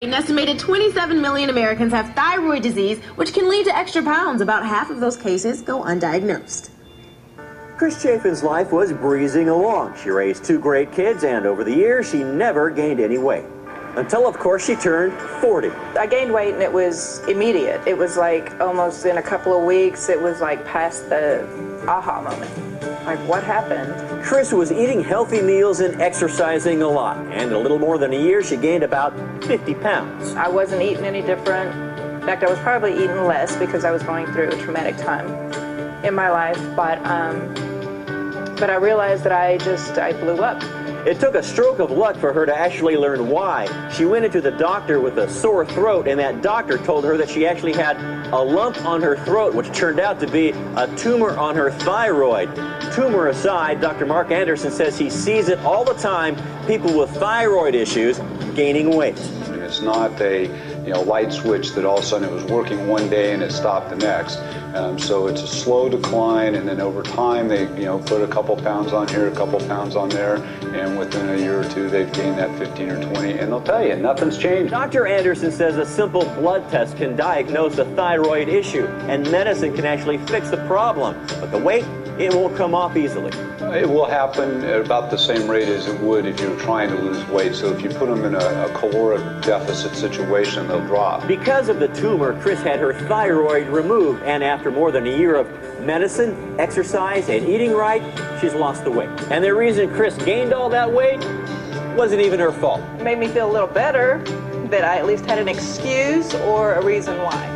An estimated 27 million Americans have thyroid disease, which can lead to extra pounds. About half of those cases go undiagnosed. Chris Chafin's life was breezing along. She raised 2 great kids, and over the years, she never gained any weight. Until, of course, she turned 40. I gained weight, and it was immediate. It was like almost in a couple of weeks, it was like past the aha moment. Like, what happened? Chris was eating healthy meals and exercising a lot. And in a little more than a year, she gained about 50 pounds. I wasn't eating any different. In fact, I was probably eating less because I was going through a traumatic time in my life. But I realized that I blew up. It took a stroke of luck for her to actually learn why. She went into the doctor with a sore throat, and that doctor told her that she actually had a lump on her throat, which turned out to be a tumor on her thyroid. Tumor aside, Dr. Mark Anderson says he sees it all the time, people with thyroid issues gaining weight. And it's not a light switch that all of a sudden it was working one day and it stopped the next. So it's a slow decline, and then over time they put a couple pounds on here, a couple pounds on there, and within a year or two they've gained that 15 or 20, and they'll tell you nothing's changed. Dr. Anderson says a simple blood test can diagnose a thyroid issue, and medicine can actually fix the problem. But the weight, it won't come off easily. It will happen at about the same rate as it would if you were trying to lose weight. So if you put them in a caloric deficit situation, they'll drop. Because of the tumor, Chris had her thyroid removed, and after more than a year of medicine, exercise, and eating right, she's lost the weight. And the reason Chris gained all that weight wasn't even her fault. It made me feel a little better that I at least had an excuse or a reason why.